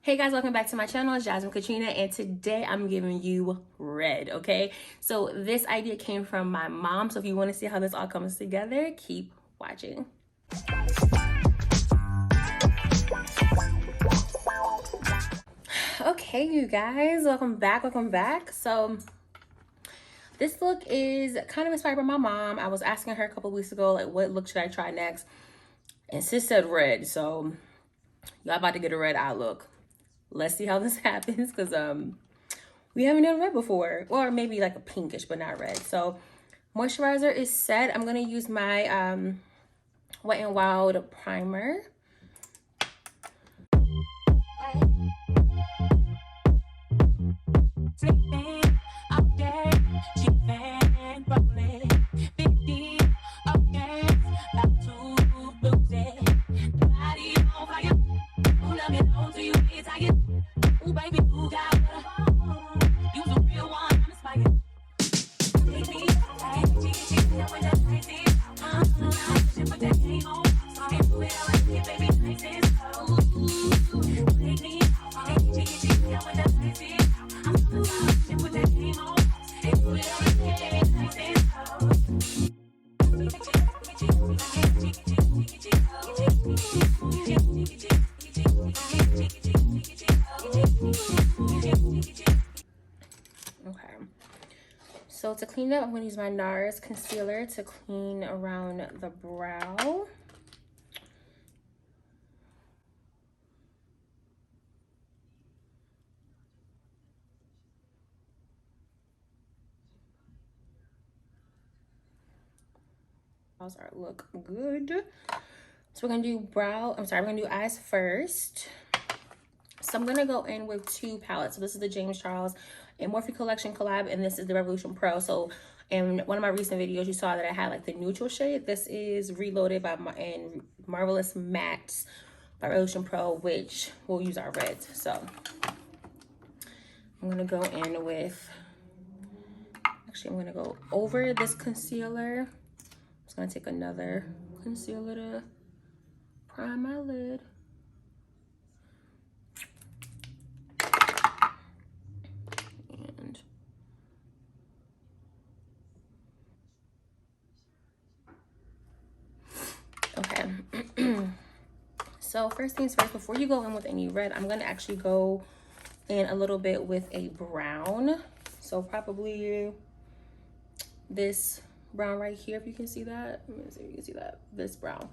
Hey guys, welcome back to my channel. It's Jasmine Katrina, and today I'm giving you red, okay? So this idea came from my mom, so if you want to see how this all comes together, keep watching. Okay, you guys, welcome back. So this look is kind of inspired by my mom. I was asking her a couple weeks ago, like, what look should I try next? And sis said red, so y'all about to get a red eye look. Let's see how this happens, because we haven't done red before, or maybe like a pinkish but not red. So moisturizer is set. I'm gonna use my Wet n Wild primer. So to clean up, I'm going to use my NARS concealer to clean around the brow. Brows are look good. So we're going to do we're going to do eyes first. So I'm going to go in with two palettes. So this is the James Charles and Morphe Collection collab, and this is the Revolution Pro. So in one of my recent videos, you saw that I had like the neutral shade. This is Reloaded by Marvelous Mattes by Revolution Pro, which we'll use our reds. So I'm going to go in with, actually I'm going to go over this concealer. I'm just going to take another concealer to prime my lid. Okay, so first things first, before you go in with any red, I'm going to actually go in a little bit with a brown. So probably this brown right here, if you can see that. Let me see if you can see that. This brown.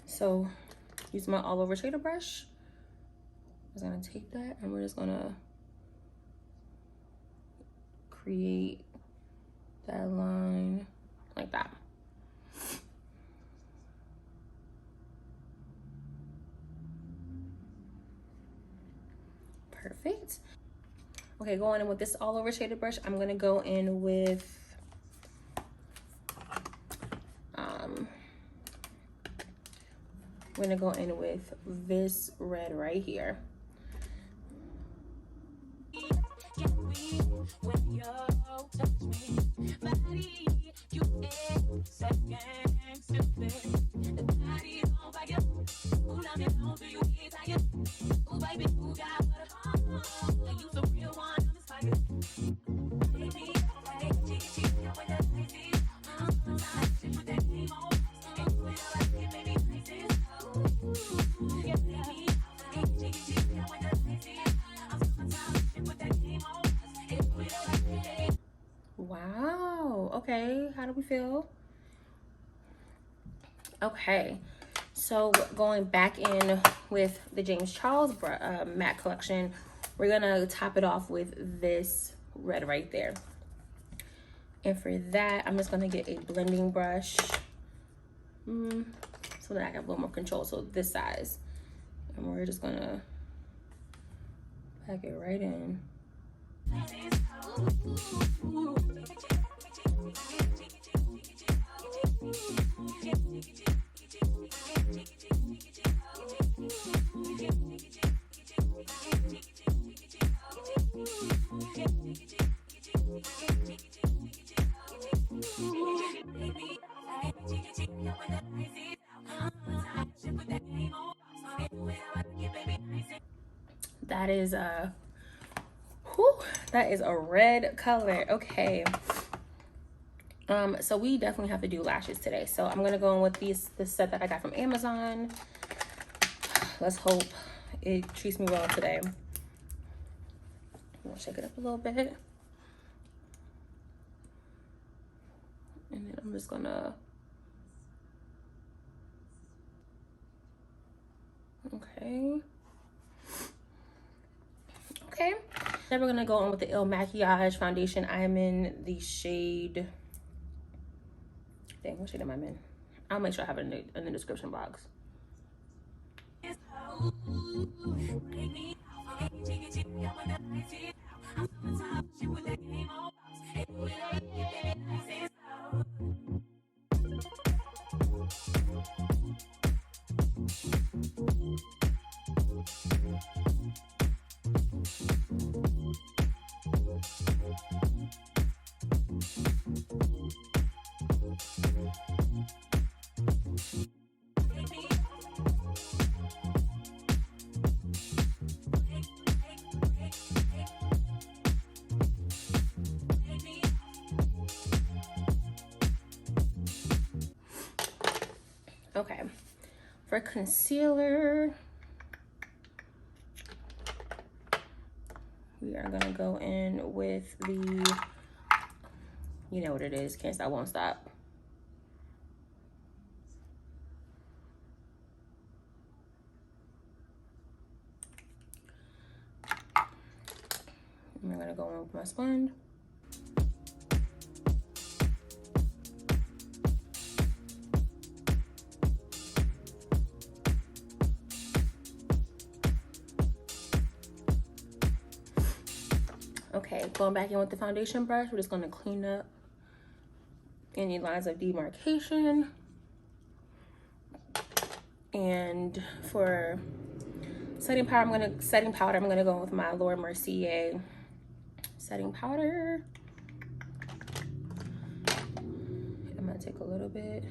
So use my all over shader brush. I'm just going to take that and we're just going to create that line like that. Perfect. Okay, going in with this all over shaded brush, I'm gonna go in with this red right here. Wow, okay, how do we feel? Okay, so going back in with the James Charles matte collection, we're gonna top it off with this red right there. And for that, I'm just gonna get a blending brush so that I have a little more control. So this size, and we're just gonna pack it right in. That is a, whew, that is a red color. Okay. So we definitely have to do lashes today. So I'm gonna go in with this set that I got from Amazon. Let's hope it treats me well today. I'm gonna shake it up a little bit. And then I'm just gonna, okay. Okay. Then we're gonna go in with the MAKIAGE foundation. I'm in the shade, dang, what shade am I in? I'll make sure I have it in the description box. Okay, for concealer, we are gonna go in with the, you know what it is, Can't Stop, Won't Stop. I'm gonna go in with my sponge. Okay, going back in with the foundation brush, we're just gonna clean up any lines of demarcation. And for setting powder, I'm gonna go with my Lord Mercier setting powder. I'm gonna take a little bit.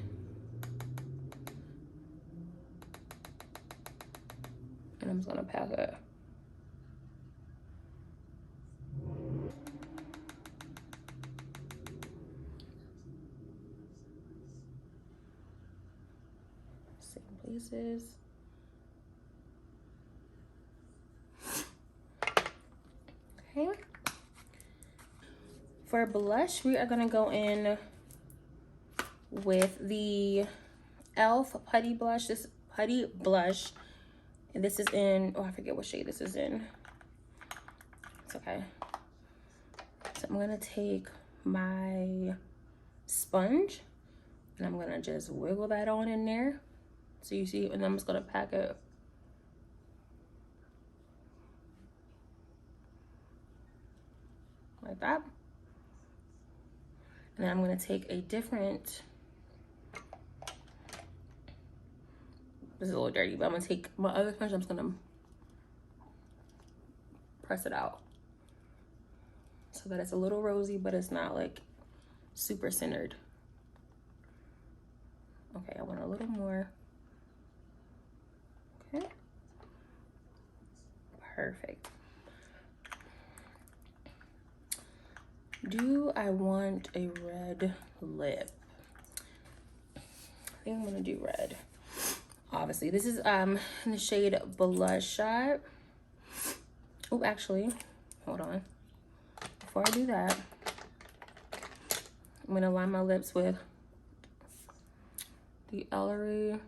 And I'm just gonna pack it. Same places. Okay. For blush, we are gonna go in with the e.l.f. Putty blush. This Putty blush, and this is in, oh, I forget what shade this is in. It's okay. So I'm gonna take my sponge and I'm gonna just wiggle that on in there. So you see, and I'm just gonna pack it. Like that. And then I'm gonna take a different, this is a little dirty, but I'm gonna take my other sponge, I'm just gonna press it out so that it's a little rosy, but it's not like super centered. Okay, I want a little more. Okay. Perfect. Do I want a red lip? I think I'm gonna do red. Obviously, this is in the shade BLOODSHOT. Oh, actually, hold on. Before I do that, I'm gonna line my lips with the ELLARIE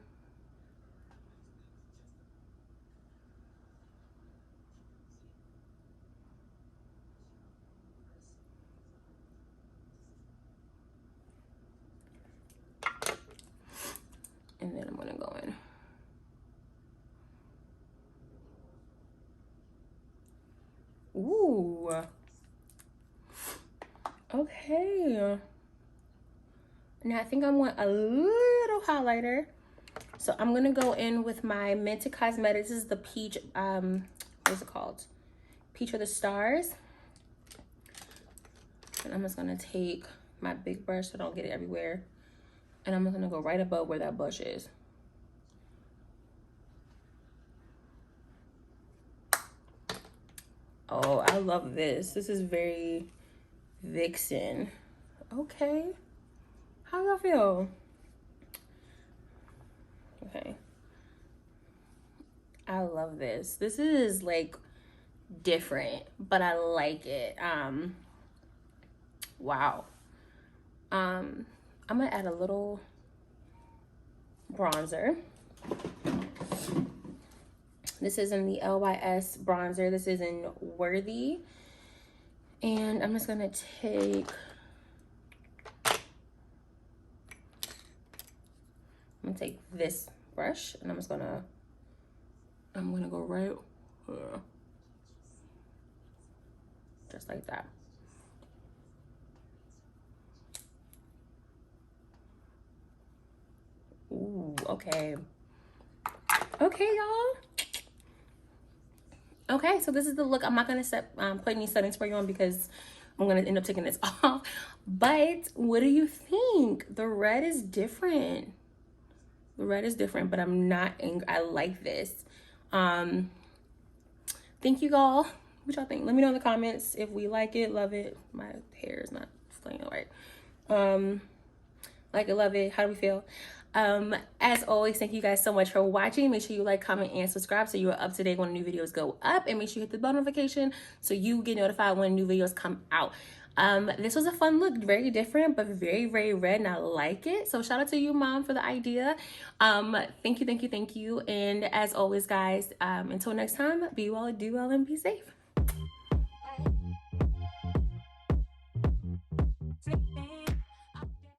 and then I'm gonna go in. Ooh. Okay. Now I think I want a little highlighter. So I'm gonna go in with my Mented Cosmetics. This is the peach, what's it called? Peach of the Stars. And I'm just gonna take my big brush so I don't get it everywhere. And I'm just gonna go right above where that blush is. Oh, I love this. This is very Vixen. Okay. How y'all feel? Okay. I love this. This is like different, but I like it. Wow. I'm gonna add a little bronzer. This is in the LYS bronzer. This is in Worthy. And I'm just gonna take, this brush and I'm gonna go right here. Just like that. Ooh, okay. Okay, y'all. Okay, so this is the look. I'm not gonna put any setting spray on because I'm gonna end up taking this off. But what do you think? The red is different. The red is different, but I'm not angry. I like this. Thank you, all. What y'all think? Let me know in the comments if we like it, love it. My hair is not playing right. Like it, love it. How do we feel? As always, thank you guys so much for watching. Make sure you like, comment, and subscribe so you're up to date when new videos go up, and make sure you hit the bell notification so you get notified when new videos come out. This was a fun look, very different, but very, very red, and I like it. So shout out to you, Mom, for the idea. Thank you. And as always, guys, until next time, be well, do well, and be safe.